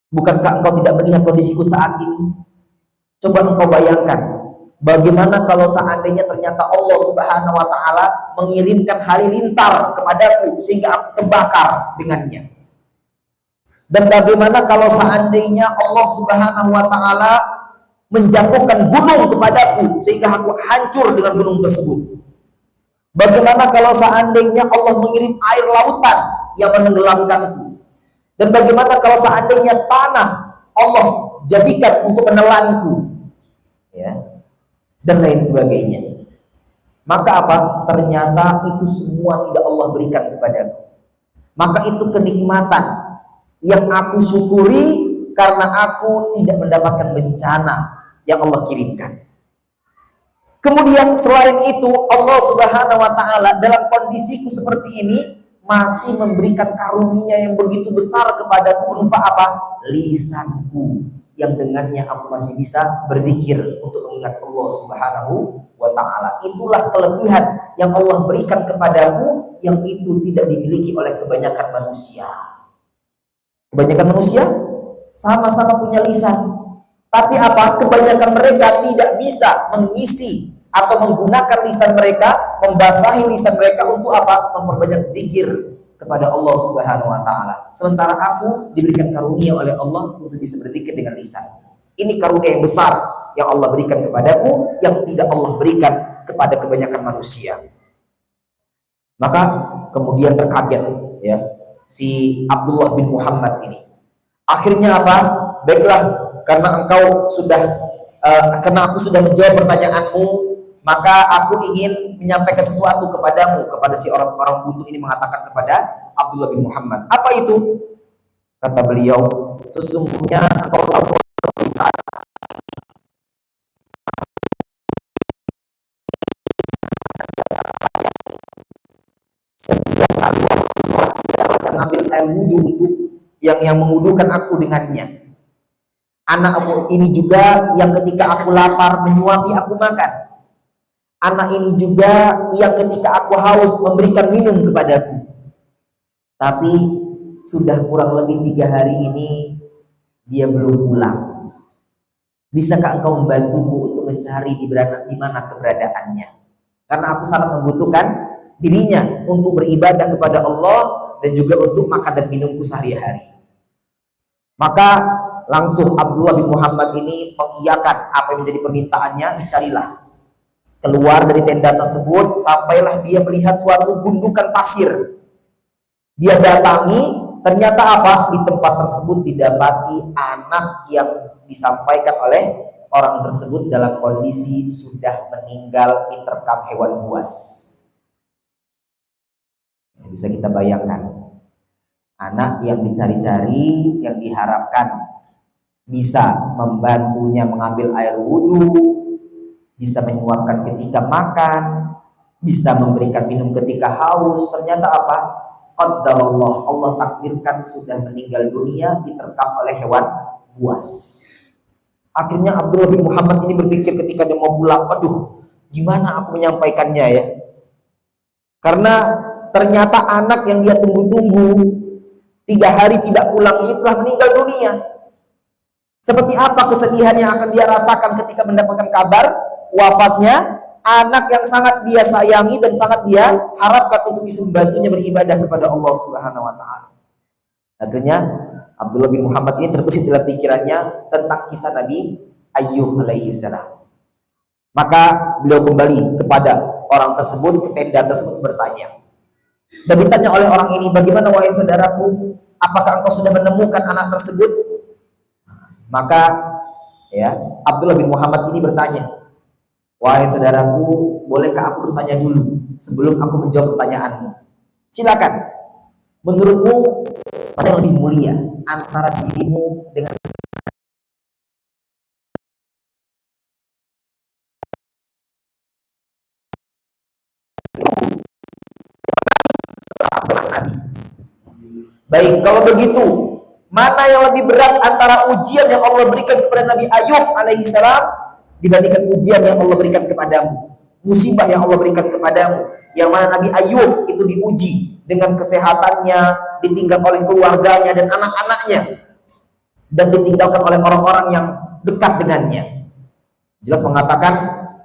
bukankah engkau tidak melihat kondisiku saat ini? Coba engkau bayangkan, bagaimana kalau seandainya ternyata Allah Subhanahu wa taala mengirimkan halilintar kepadaku sehingga aku terbakar dengannya. Dan bagaimana kalau seandainya Allah Subhanahu wa taala menjatuhkan gunung kepadaku sehingga aku hancur dengan gunung tersebut. Bagaimana kalau seandainya Allah mengirim air lautan yang menenggelamkanku? Dan bagaimana kalau seandainya tanah Allah jadikan untuk menelanku? Ya. Dan lain sebagainya. Maka apa? Ternyata itu semua tidak Allah berikan kepadaku. Maka itu kenikmatan yang aku syukuri karena aku tidak mendapatkan bencana yang Allah kirimkan. Kemudian selain itu Allah Subhanahu wa taala dalam kondisiku seperti ini masih memberikan karunia yang begitu besar kepadaku berupa apa? Lisanku yang dengannya aku masih bisa berzikir untuk mengingat Allah Subhanahu wa taala. Itulah kelebihan yang Allah berikan kepadaku yang itu tidak dimiliki oleh kebanyakan manusia. Kebanyakan manusia sama-sama punya lisan. Tapi apa? Kebanyakan mereka tidak bisa mengisi atau menggunakan lisan mereka, membasahi lisan mereka untuk apa? Memperbanyak zikir kepada Allah Subhanahu wa taala. Sementara aku diberikan karunia oleh Allah untuk bisa berzikir dengan lisan. Ini karunia yang besar yang Allah berikan kepadaku yang tidak Allah berikan kepada kebanyakan manusia. Maka kemudian terkaget ya si Abdullah bin Muhammad ini. Akhirnya apa? Baiklah, karena engkau sudah karena aku sudah menjawab pertanyaanmu, maka aku ingin menyampaikan sesuatu kepadamu. Kepada si orang-orang buntung ini mengatakan kepada Abdullah bin Muhammad, apa itu? Kata beliau, sesungguhnya engkau tahu setiap kali waktu sholat yang ambil air wudhu untuk yang mengwudukan aku dengannya. Anakku ini juga yang ketika aku lapar menyuapi aku makan. Anak ini juga yang ketika aku haus memberikan minum kepadaku. Tapi sudah kurang lebih 3 hari ini dia belum pulang. Bisakah engkau membantuku untuk mencari di mana keberadaannya? Karena aku sangat membutuhkan dirinya untuk beribadah kepada Allah dan juga untuk makan dan minumku sehari-hari. Maka langsung Abdullah bin Muhammad ini mengiyakan apa yang menjadi permintaannya. Dicarilah keluar dari tenda tersebut, sampailah dia melihat suatu gundukan pasir. Dia datangi, ternyata apa? Di tempat tersebut didapati anak yang disampaikan oleh orang tersebut dalam kondisi sudah meninggal diterkam hewan buas. Bisa kita bayangkan, anak yang dicari-cari, yang diharapkan bisa membantunya mengambil air wudhu, bisa menyuapkan ketika makan, bisa memberikan minum ketika haus, ternyata apa? Qaddarallah, Allah takdirkan sudah meninggal dunia diterkam oleh hewan buas. Akhirnya Abdullah bin Muhammad ini berpikir ketika dia mau pulang, aduh, gimana aku menyampaikannya ya? Karena ternyata anak yang dia tunggu-tunggu 3 hari tidak pulang ini telah meninggal dunia. Seperti apa kesedihan yang akan dia rasakan ketika mendapatkan kabar wafatnya anak yang sangat dia sayangi dan sangat dia harapkan untuk bisa membantunya beribadah kepada Allah Subhanahu wa taala. Akhirnya Abdullah bin Muhammad ini terbesit dalam pikirannya tentang kisah Nabi Ayyub alaihissalam. Maka beliau kembali kepada orang tersebut, ke tenda tersebut, bertanya. Dan ditanya oleh orang ini, bagaimana wahai saudaraku, apakah engkau sudah menemukan anak tersebut? Maka ya Abdullah bin Muhammad ini bertanya, Wahai saudaraku, bolehkah aku bertanya dulu sebelum aku menjawab pertanyaanmu? Silakan. Menurutmu mana yang lebih mulia antara dirimu dengan Nabi? Baik, kalau begitu, mana yang lebih berat antara ujian yang Allah berikan kepada Nabi Ayub alaihissalam dibandingkan ujian yang Allah berikan kepadamu? Musibah yang Allah berikan kepadamu, yang mana Nabi Ayub itu diuji dengan kesehatannya, ditinggal oleh keluarganya dan anak-anaknya, dan ditinggalkan oleh orang-orang yang dekat dengannya. Jelas mengatakan,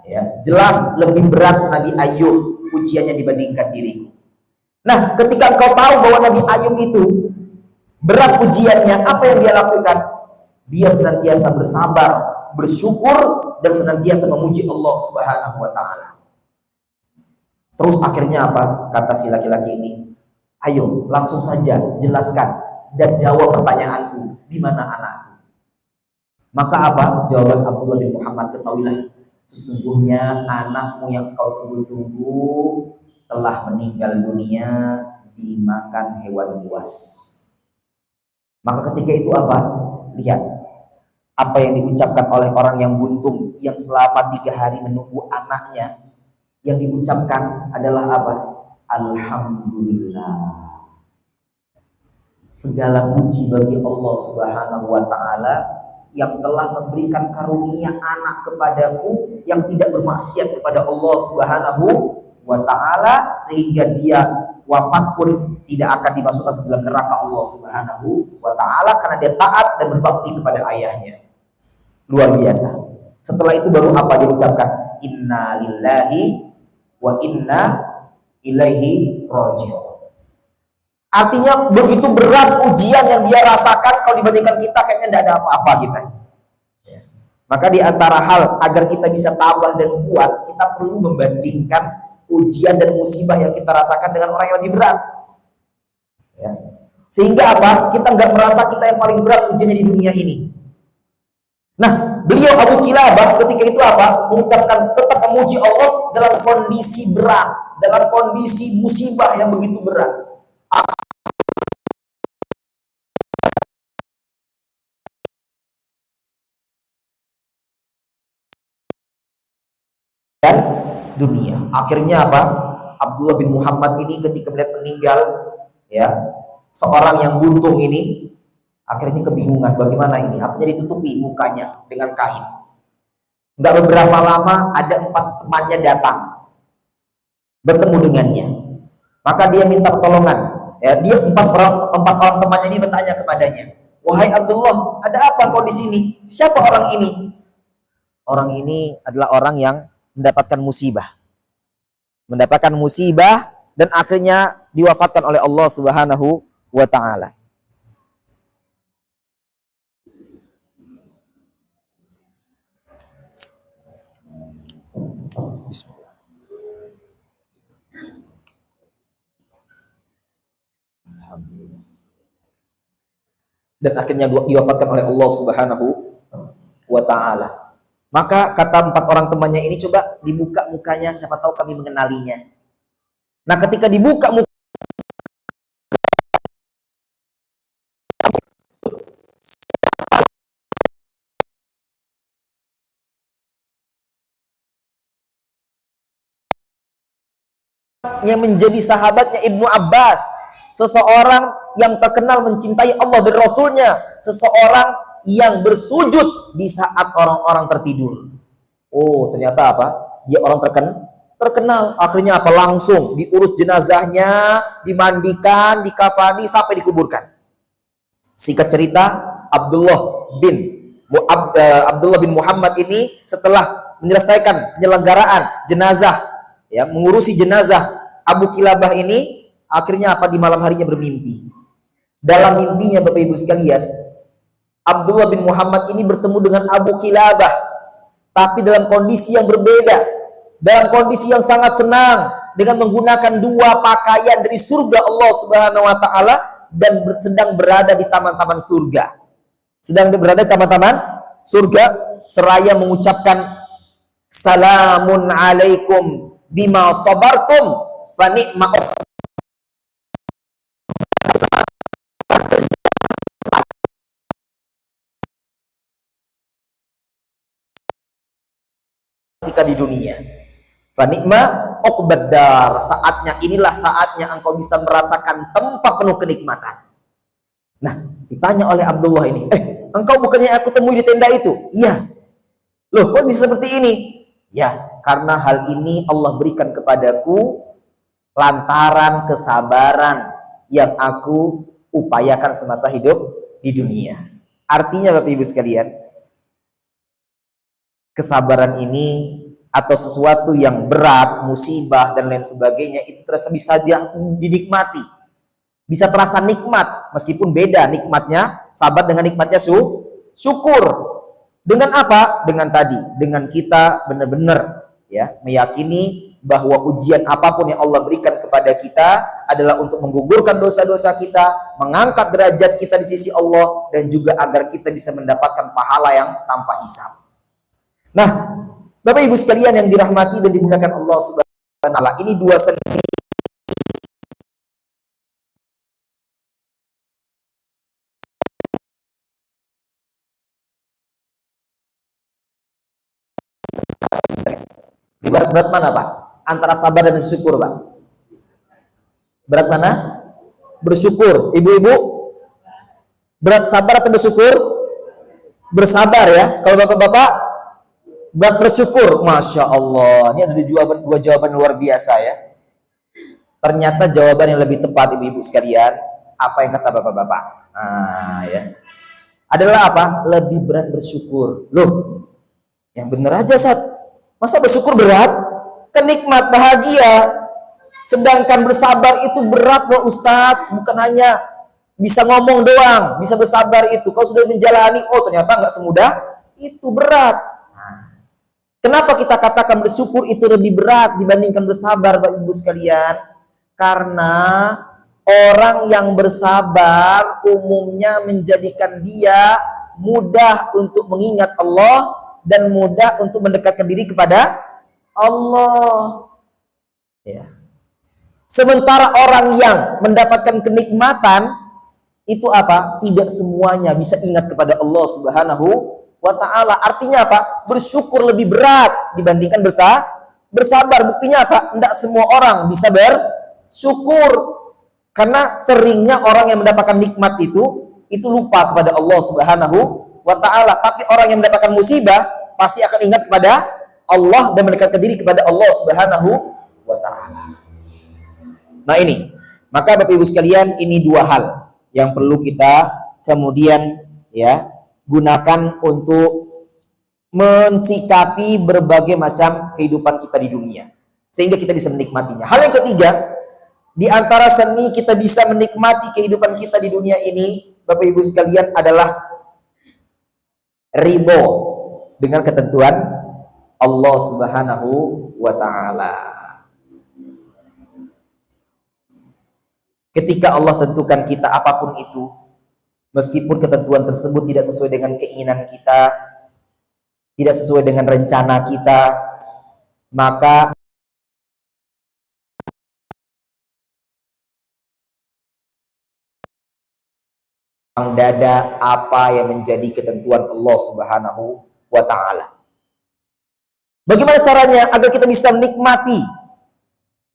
ya, jelas lebih berat Nabi Ayub ujiannya dibandingkan diriku. Nah, ketika engkau tahu bahwa Nabi Ayub itu berat ujiannya, apa yang dia lakukan? Dia senantiasa bersabar, bersyukur, dan senantiasa memuji Allah Subhanahu wa Ta'ala. Terus akhirnya apa? Kata si laki-laki ini, ayo langsung saja jelaskan dan jawab pertanyaanku, di mana anakku? Maka apa? Jawaban Abdullah bin Muhammad, ketahuilah, sesungguhnya anakmu yang kau tunggu-tunggu telah meninggal dunia dimakan hewan buas. Maka ketika itu apa? Lihat apa yang diucapkan oleh orang yang buntung, yang selama 3 hari menunggu anaknya. Yang diucapkan adalah apa? Alhamdulillah. Segala puji bagi Allah Subhanahu wa Ta'ala yang telah memberikan karunia anak kepadaku yang tidak bermaksiat kepada Allah Subhanahu wa Ta'ala, sehingga dia wafat pun tidak akan dimasukkan ke dalam neraka Allah Subhanahu wa Ta'ala karena dia taat dan berbakti kepada ayahnya. Luar biasa. Setelah itu baru apa diucapkan? Inna lillahi wa inna ilaihi raji'un. Artinya begitu berat ujian yang dia rasakan, kalau dibandingkan kita kayaknya tidak ada apa-apa kita. Maka di antara hal agar kita bisa tabah dan kuat, kita perlu membandingkan ujian dan musibah yang kita rasakan dengan orang yang lebih berat. Ya. Sehingga apa? Kita nggak merasa kita yang paling berat ujiannya di dunia ini. Nah, beliau Abu Kilabah ketika itu apa? Mengucapkan tetap memuji Allah dalam kondisi berat, dalam kondisi musibah yang begitu berat. Dan dunia. Akhirnya apa? Abdullah bin Muhammad ini ketika melihat meninggal, ya, seorang yang buntung ini, akhirnya kebingungan bagaimana ini. Akhirnya ditutupi mukanya dengan kain. Enggak beberapa lama ada 4 temannya datang bertemu dengannya. Maka dia minta pertolongan. Ya, dia 4 orang temannya ini bertanya kepadanya, wahai Abdullah, ada apa kau di sini? Siapa orang ini? Orang ini adalah orang yang mendapatkan musibah. Mendapatkan musibah dan akhirnya diwafatkan oleh Allah Subhanahu wa Ta'ala. Bismillah. Dan akhirnya diwafatkan oleh Allah Subhanahu wa Ta'ala. Maka kata 4 orang temannya ini, coba dibuka mukanya, siapa tahu kami mengenalinya. Nah, ketika dibuka muka yang menjadi sahabatnya Ibnu Abbas, seseorang yang terkenal mencintai Allah dan Rasulnya, seseorang yang bersujud di saat orang-orang tertidur. Oh, ternyata apa? Dia orang terkenal. Akhirnya apa? Langsung diurus jenazahnya, dimandikan, dikafani sampai dikuburkan. Singkat cerita, Abdullah bin Muhammad ini setelah menyelesaikan penyelenggaraan jenazah, ya, mengurusi jenazah Abu Kilabah ini, akhirnya apa? Di malam harinya bermimpi. Dalam mimpinya, Bapak Ibu sekalian, Abdullah bin Muhammad ini bertemu dengan Abu Kilabah, tapi dalam kondisi yang berbeda, dalam kondisi yang sangat senang, dengan menggunakan 2 pakaian dari surga Allah Subhanahu wa Ta'ala, dan sedang berada di taman-taman surga. Sedang berada di taman-taman surga, seraya mengucapkan Salamun alaikum bima sabartum fa ni'ma ketika di dunia. Fa ni'ma uqbaddar, saatnya inilah saatnya engkau bisa merasakan tempat penuh kenikmatan. Nah, ditanya oleh Abdullah ini, engkau bukannya aku temui di tenda itu? Iya. Loh, kok bisa seperti ini? Ya, karena hal ini Allah berikan kepadaku lantaran kesabaran yang aku upayakan semasa hidup di dunia. Artinya Bapak Ibu sekalian, kesabaran ini atau sesuatu yang berat, musibah dan lain sebagainya itu terasa bisa dinikmati, bisa terasa nikmat meskipun beda nikmatnya sabar dengan nikmatnya syukur. Dengan apa? Dengan tadi, dengan kita benar-benar ya meyakini bahwa ujian apapun yang Allah berikan kepada kita adalah untuk menggugurkan dosa-dosa kita, mengangkat derajat kita di sisi Allah, dan juga agar kita bisa mendapatkan pahala yang tanpa hisab. Nah, Bapak Ibu sekalian yang dirahmati dan dimuliakan Allah Subhanahu wa taala, ini dua seni berat mana Pak? Antara sabar dan bersyukur Pak? Berat mana? Bersyukur. Ibu-ibu, berat sabar atau bersyukur? Bersabar ya. Kalau bapak-bapak, berat bersyukur. Masya Allah. Ini ada dua jawaban luar biasa ya. Ternyata jawaban yang lebih tepat ibu-ibu sekalian, apa yang kata bapak-bapak? Ya. Adalah apa? Lebih berat bersyukur. Loh, yang bener aja Sat. Masa bersyukur berat? Kenikmat bahagia. Sedangkan bersabar itu berat loh Ustadz. Bukan hanya bisa ngomong doang, bisa bersabar itu. Kalau sudah menjalani, oh ternyata nggak semudah itu, berat. Kenapa kita katakan bersyukur itu lebih berat dibandingkan bersabar Bapak Ibu sekalian? Karena orang yang bersabar umumnya menjadikan dia mudah untuk mengingat Allah dan mudah untuk mendekatkan diri kepada Allah. Ya. Sementara orang yang mendapatkan kenikmatan itu apa? Tidak semuanya bisa ingat kepada Allah Subhanahu wa taala. Artinya apa? Bersyukur lebih berat dibandingkan bersabar. Buktinya apa? Tidak semua orang bisa bersyukur. Karena seringnya orang yang mendapatkan nikmat itu lupa kepada Allah Subhanahu wa taala. Tapi orang yang mendapatkan musibah pasti akan ingat kepada Allah dan mendekatkan diri kepada Allah Subhanahu wa taala. Nah ini, maka Bapak Ibu sekalian, ini dua hal yang perlu kita kemudian ya gunakan untuk mensikapi berbagai macam kehidupan kita di dunia, sehingga kita bisa menikmatinya. Hal yang ketiga, di antara seni kita bisa menikmati kehidupan kita di dunia ini, Bapak Ibu sekalian, adalah ridho dengan ketentuan Allah Subhanahu wa taala. Ketika Allah tentukan kita apapun itu, meskipun ketentuan tersebut tidak sesuai dengan keinginan kita, tidak sesuai dengan rencana kita, maka dada apa yang menjadi ketentuan Allah Subhanahu wa taala. Bagaimana caranya agar kita bisa menikmati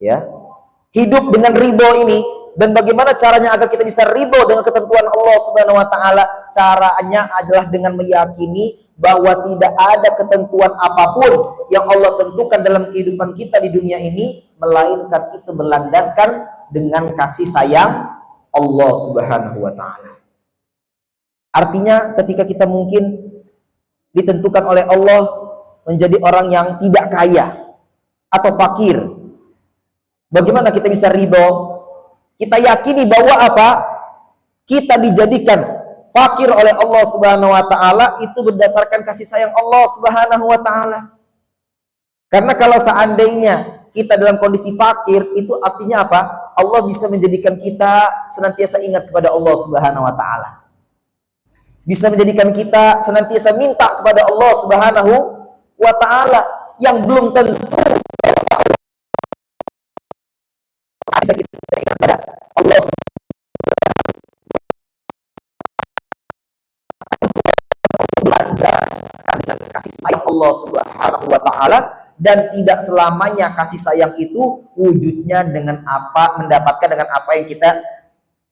ya hidup dengan ridho ini? Dan bagaimana caranya agar kita bisa ridho dengan ketentuan Allah Subhanahu wa taala? Caranya adalah dengan meyakini bahwa tidak ada ketentuan apapun yang Allah tentukan dalam kehidupan kita di dunia ini melainkan itu berlandaskan dengan kasih sayang Allah Subhanahu wa taala. Artinya ketika kita mungkin ditentukan oleh Allah menjadi orang yang tidak kaya atau fakir, bagaimana kita bisa ridho? Kita yakini bahwa apa? Kita dijadikan fakir oleh Allah Subhanahu wa taala itu berdasarkan kasih sayang Allah Subhanahu wa taala. Karena kalau seandainya kita dalam kondisi fakir, itu artinya apa? Allah bisa menjadikan kita senantiasa ingat kepada Allah Subhanahu wa taala. Bisa menjadikan kita senantiasa minta kepada Allah Subhanahu wa taala. yang belum tentu bisa kita ingat pada Allah dengan kasih sayang Allah Subhanahu wa taala, dan tidak selamanya kasih sayang itu wujudnya dengan apa, mendapatkan dengan apa yang kita,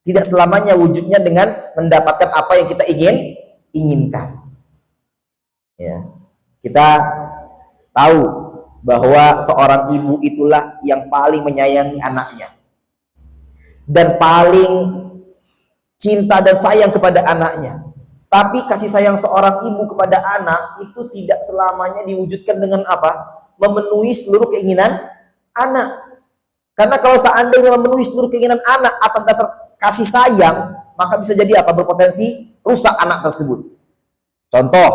tidak selamanya wujudnya dengan mendapatkan apa yang kita inginkan. Ya. Kita tahu bahwa seorang ibu itulah yang paling menyayangi anaknya dan paling cinta dan sayang kepada anaknya. Tapi kasih sayang seorang ibu kepada anak itu tidak selamanya diwujudkan dengan apa? Memenuhi seluruh keinginan anak. Karena kalau seandainya memenuhi seluruh keinginan anak atas dasar kasih sayang, maka bisa jadi apa? Berpotensi rusak anak tersebut. Contoh,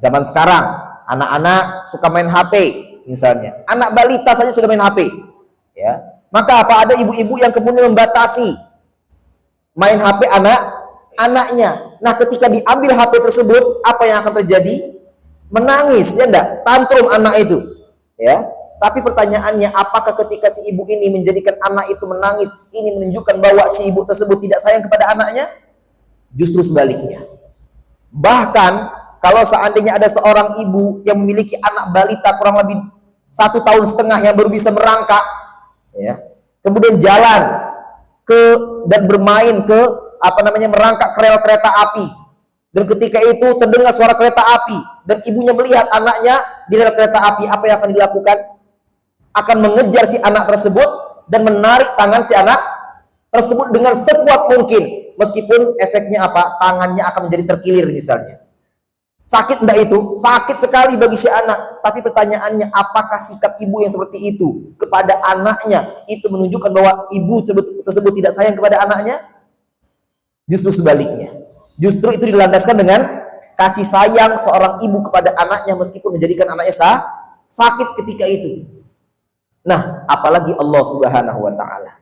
zaman sekarang, anak-anak suka main HP misalnya. Anak balita saja sudah main HP. Ya. Maka apa? Ada ibu-ibu yang kemudian membatasi main HP anaknya. Nah, ketika diambil HP tersebut, apa yang akan terjadi? Menangis, ya enggak? Tantrum anak itu. Ya. Tapi pertanyaannya, apakah ketika si ibu ini menjadikan anak itu menangis, ini menunjukkan bahwa si ibu tersebut tidak sayang kepada anaknya? Justru sebaliknya. Bahkan, kalau seandainya ada seorang ibu yang memiliki anak balita kurang lebih 1,5 tahun yang baru bisa merangkak, ya, kemudian jalan dan bermain ke merangkak rel kereta api, dan ketika itu terdengar suara kereta api dan ibunya melihat anaknya di rel kereta api, apa yang akan dilakukan? Akan mengejar si anak tersebut dan menarik tangan si anak tersebut dengan sekuat mungkin, meskipun efeknya apa? Tangannya akan menjadi terkilir misalnya. Sakit enggak itu? Sakit sekali bagi si anak. Tapi pertanyaannya, apakah sikap ibu yang seperti itu kepada anaknya itu menunjukkan bahwa ibu tersebut tidak sayang kepada anaknya? Justru sebaliknya. Justru itu dilandaskan dengan kasih sayang seorang ibu kepada anaknya meskipun menjadikan anaknya sakit ketika itu. Nah, apalagi Allah Subhanahu wa taala.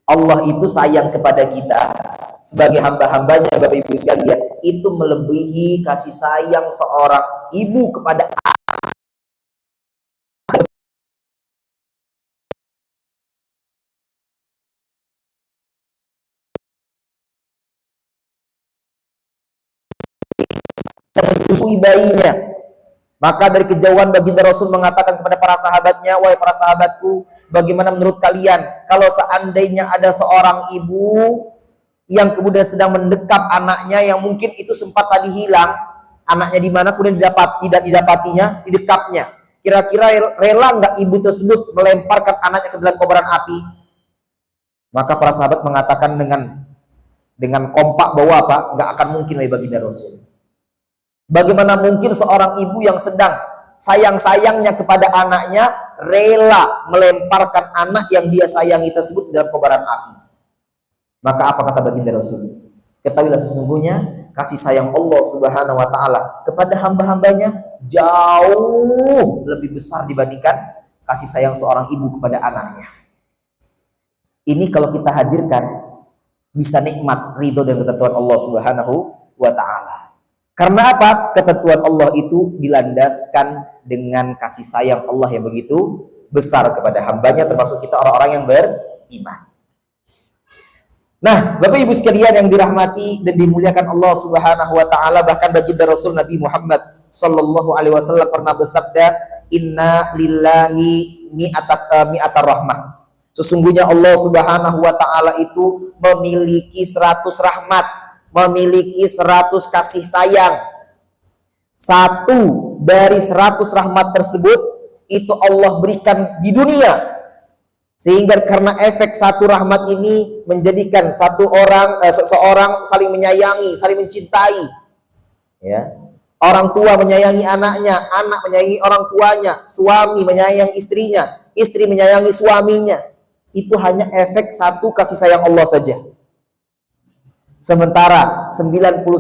Allah itu sayang kepada kita sebagai hamba-hambanya, Bapak Ibu sekalian, itu melebihi kasih sayang seorang ibu kepada menyusui bayinya. Maka dari kejauhan baginda Rasul mengatakan kepada para sahabatnya, wahai para sahabatku, bagaimana menurut kalian kalau seandainya ada seorang ibu yang kemudian sedang mendekap anaknya yang mungkin itu sempat tadi hilang, anaknya di mana kemudian tidak didapatinya, didekapnya. Kira-kira rela nggak ibu tersebut melemparkan anaknya ke dalam kobaran api? Maka para sahabat mengatakan dengan kompak bahwa apa? Nggak akan mungkin, wahai baginda Rasul. Bagaimana mungkin seorang ibu yang sedang sayang-sayangnya kepada anaknya rela melemparkan anak yang dia sayangi tersebut dalam kobaran api? Maka apa kata baginda Rasul? Ketahuilah sesungguhnya kasih sayang Allah Subhanahu wa taala kepada hamba-hambanya jauh lebih besar dibandingkan kasih sayang seorang ibu kepada anaknya. Ini kalau kita hadirkan bisa nikmat ridho dan ketentuan Allah Subhanahu wa taala. Karena apa? Ketentuan Allah itu dilandaskan dengan kasih sayang Allah yang begitu besar kepada hambanya, termasuk kita orang-orang yang beriman. Nah, Bapak Ibu sekalian yang dirahmati dan dimuliakan Allah Subhanahu wa taala, bahkan baginda Rasul Nabi Muhammad sallallahu alaihi wasallam pernah bersabda, "Inna lillahi mi'atar rahmah." Sesungguhnya Allah Subhanahu wa taala itu memiliki 100 rahmat, memiliki 100 kasih sayang. Satu dari 100 rahmat tersebut itu Allah berikan di dunia, sehingga karena efek satu rahmat ini menjadikan seseorang saling menyayangi, saling mencintai. Ya. Orang tua menyayangi anaknya, anak menyayangi orang tuanya, suami menyayangi istrinya, istri menyayangi suaminya. Itu hanya efek satu kasih sayang Allah saja. Sementara 99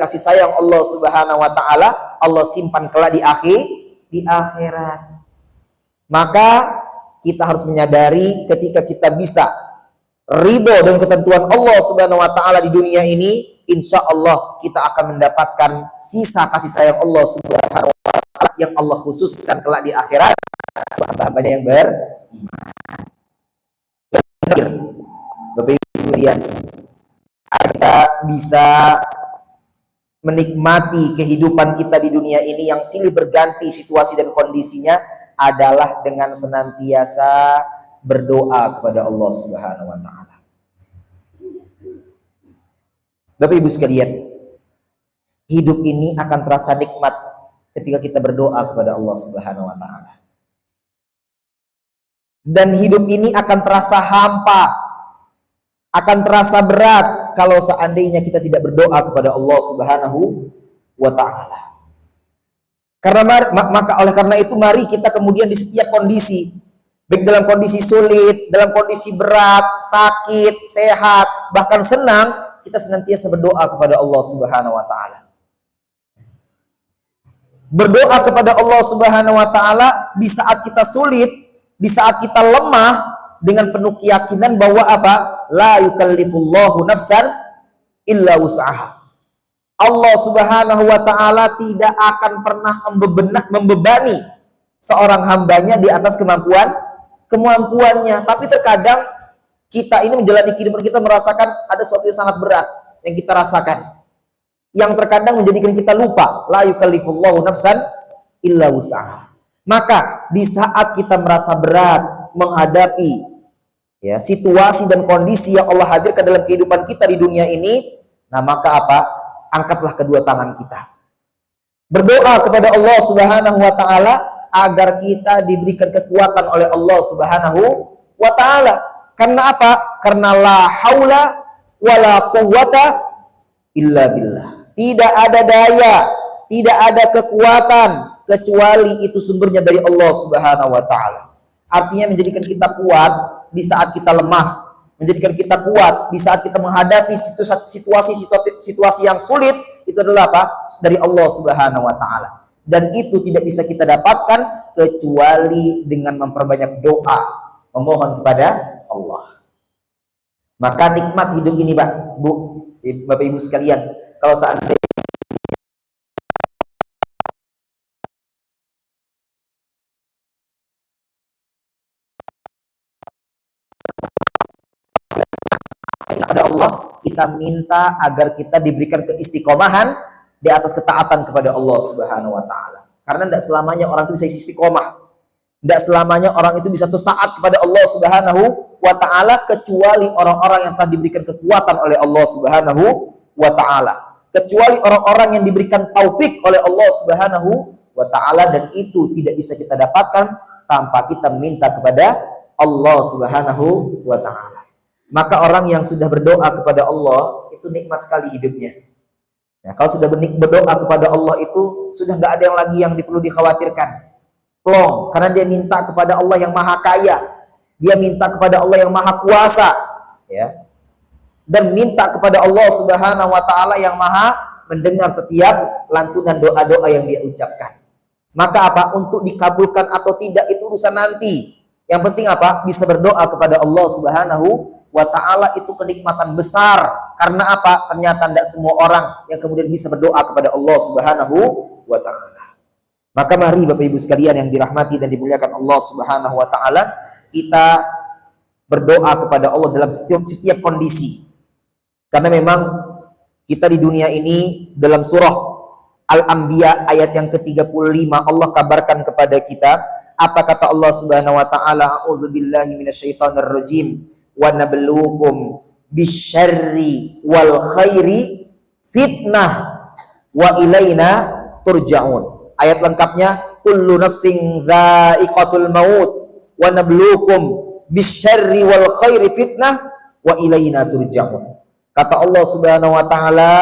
kasih sayang Allah Subhanahu wa taala Allah simpan kelak di akhirat. Maka kita harus menyadari ketika kita bisa ridho dengan ketentuan Allah Subhanahu wa taala di dunia ini, insya Allah kita akan mendapatkan sisa kasih sayang Allah Subhanahu wa taala yang Allah khususkan kelak di akhirat hamba-hambanya yang beriman. Bapak Ibu sekalian, kita bisa menikmati kehidupan kita di dunia ini yang silih berganti situasi dan kondisinya adalah dengan senantiasa berdoa kepada Allah Subhanahu wa taala. Bapak Ibu sekalian, hidup ini akan terasa nikmat ketika kita berdoa kepada Allah Subhanahu wa taala. Dan hidup ini akan terasa hampa, akan terasa berat kalau seandainya kita tidak berdoa kepada Allah Subhanahu wa taala. Oleh karena itu mari kita kemudian di setiap kondisi, baik dalam kondisi sulit, dalam kondisi berat, sakit, sehat, bahkan senang, kita senantiasa berdoa kepada Allah Subhanahu wa taala. Berdoa kepada Allah Subhanahu wa taala di saat kita sulit, di saat kita lemah, dengan penuh keyakinan bahwa apa? La yukallifullahu nafsan illa wus'aha. Allah Subhanahu wa taala tidak akan pernah membebani seorang hambanya di atas kemampuannya. Tapi terkadang kita ini menjalani kehidupan kita merasakan ada sesuatu yang sangat berat yang kita rasakan, yang terkadang menjadikan kita lupa. La yukallifullahu nafsan illa wus'aha. Maka di saat kita merasa berat menghadapi situasi dan kondisi yang Allah hadirkan dalam kehidupan kita di dunia ini, nah maka apa? Angkatlah kedua tangan kita. Berdoa kepada Allah Subhanahu wa taala agar kita diberikan kekuatan oleh Allah Subhanahu wa taala. Karena apa? Karena la haula wala quwwata illa billah. Tidak ada daya, tidak ada kekuatan kecuali itu sumbernya dari Allah Subhanahu wa taala. Artinya menjadikan kita kuat di saat kita lemah, menjadikan kita kuat di saat kita menghadapi situasi yang sulit, itu adalah apa? Dari Allah Subhanahu wa taala. Dan itu tidak bisa kita dapatkan kecuali dengan memperbanyak doa, memohon kepada Allah. Maka nikmat hidup ini, Bapak Ibu sekalian, kalau seandainya kepada Allah, kita minta agar kita diberikan keistiqomahan di atas ketaatan kepada Allah Subhanahu wa taala. Karena tidak selamanya orang itu bisa istiqomah. Tidak selamanya orang itu bisa terus taat kepada Allah Subhanahu wa taala kecuali orang-orang yang telah diberikan kekuatan oleh Allah Subhanahu wa taala. Kecuali orang-orang yang diberikan taufik oleh Allah Subhanahu wa taala, dan itu tidak bisa kita dapatkan tanpa kita minta kepada Allah Subhanahu wa taala. Maka orang yang sudah berdoa kepada Allah itu nikmat sekali hidupnya. Ya, kalau sudah berdoa kepada Allah itu sudah nggak ada yang lagi yang perlu dikhawatirkan. Plong, karena dia minta kepada Allah yang maha kaya, dia minta kepada Allah yang maha kuasa, ya, dan minta kepada Allah Subhanahu wa taala yang maha mendengar setiap lantunan doa-doa yang dia ucapkan. Maka apa? Untuk dikabulkan atau tidak itu urusan nanti. Yang penting apa? Bisa berdoa kepada Allah Subhanahu wa ta'ala itu kenikmatan besar. Karena apa? Ternyata tidak semua orang yang kemudian bisa berdoa kepada Allah Subhanahu wa ta'ala. Maka mari Bapak Ibu sekalian yang dirahmati dan dimuliakan Allah Subhanahu wa ta'ala, kita berdoa kepada Allah dalam setiap kondisi. Karena memang kita di dunia ini dalam surah Al-Anbiya ayat yang ke-35 Allah kabarkan kepada kita, apa kata Allah Subhanahu wa ta'ala? A'udzubillahi minasyaitonirrajim. Wa nabluukum bisyarri wal khairi fitnah wa ilaina turja'un. Ayat lengkapnya, kullu nafsin dha'iqatul maut wa nabluukum bisyarri wal khairi fitnah wa ilaina turja'un. Kata Allah Subhanahu wa taala,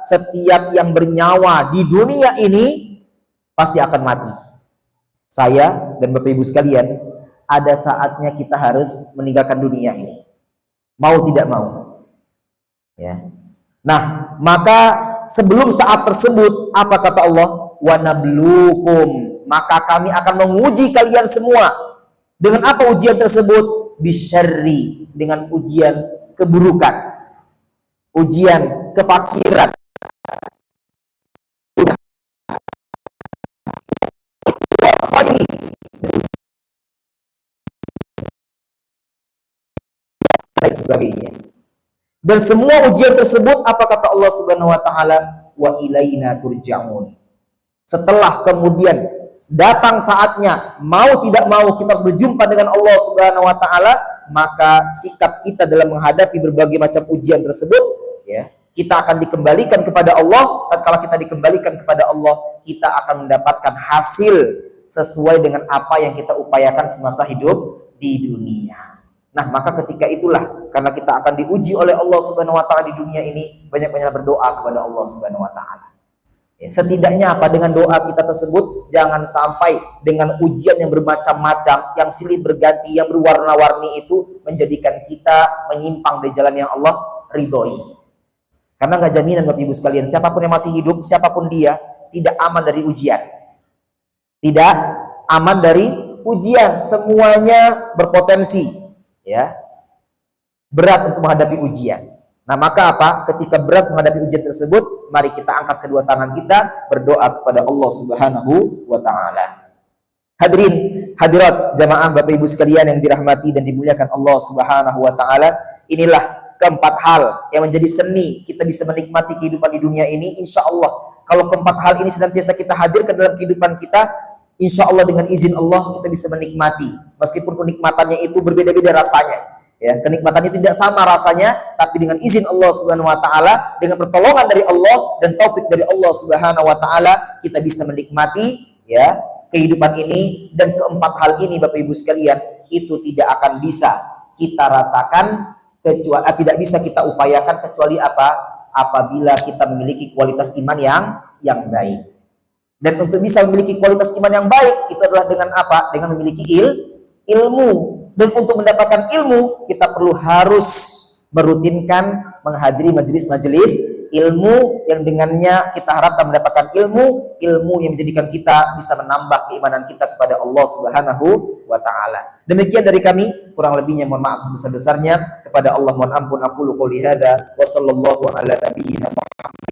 setiap yang bernyawa di dunia ini pasti akan mati. Saya dan Bapak Ibu sekalian, ada saatnya kita harus meninggalkan dunia ini. Mau tidak mau. Ya. Nah, maka sebelum saat tersebut, apa kata Allah? Wa nabluukum, maka kami akan menguji kalian semua. Dengan apa ujian tersebut? Bisyarri, dengan ujian keburukan, ujian kefakiran, lain sebagainya. Dan semua ujian tersebut, apa kata Allah Subhanahu wa taala? Wa ilaina turja'un. Setelah kemudian datang saatnya, mau tidak mau kita harus berjumpa dengan Allah Subhanahu wa taala, maka sikap kita dalam menghadapi berbagai macam ujian tersebut, ya, kita akan dikembalikan kepada Allah. Tatkala kita dikembalikan kepada Allah, kita akan mendapatkan hasil sesuai dengan apa yang kita upayakan semasa hidup di dunia. Nah, maka ketika itulah, karena kita akan diuji oleh Allah Subhanahu wa taala di dunia ini, banyak-banyak berdoa kepada Allah Subhanahu wa taala. Ya, setidaknya apa, dengan doa kita tersebut jangan sampai dengan ujian yang bermacam-macam, yang silih berganti, yang berwarna-warni itu menjadikan kita menyimpang dari jalan yang Allah ridhoi. Karena nggak jaminan Bapak Ibu sekalian, siapapun yang masih hidup, siapapun dia, tidak aman dari ujian. Tidak aman dari ujian, semuanya berpotensi, ya, berat untuk menghadapi ujian. Nah, maka apa? Ketika berat menghadapi ujian tersebut, mari kita angkat kedua tangan kita, berdoa kepada Allah Subhanahu wa taala. Hadirin, hadirat jamaah Bapak Ibu sekalian yang dirahmati dan dimuliakan Allah Subhanahu wa taala, inilah keempat hal yang menjadi seni kita bisa menikmati kehidupan di dunia ini. Insya Allah, kalau keempat hal ini senantiasa kita hadirkan dalam kehidupan kita, insya Allah dengan izin Allah kita bisa menikmati, meskipun kenikmatannya itu berbeda-beda rasanya. Ya, kenikmatannya tidak sama rasanya, tapi dengan izin Allah Subhanahu wa taala, dengan pertolongan dari Allah dan taufik dari Allah Subhanahu wa taala, kita bisa menikmati, ya, kehidupan ini. Dan keempat hal ini Bapak Ibu sekalian, itu tidak akan bisa kita rasakan kecuali, tidak bisa kita upayakan kecuali apa? Apabila kita memiliki kualitas iman yang baik. Dan untuk bisa memiliki kualitas iman yang baik itu adalah dengan apa? Dengan memiliki ilmu. Dan untuk mendapatkan ilmu, kita perlu harus merutinkan menghadiri majelis-majelis ilmu yang dengannya kita harapkan mendapatkan ilmu yang menjadikan kita bisa menambah keimanan kita kepada Allah Subhanahu wa taala. Demikian dari kami, kurang lebihnya mohon maaf sebesar-besarnya. Kepada Allah mohon ampun. Aqulu qouli hadza wa sallallahu ala nabiyyina Muhammad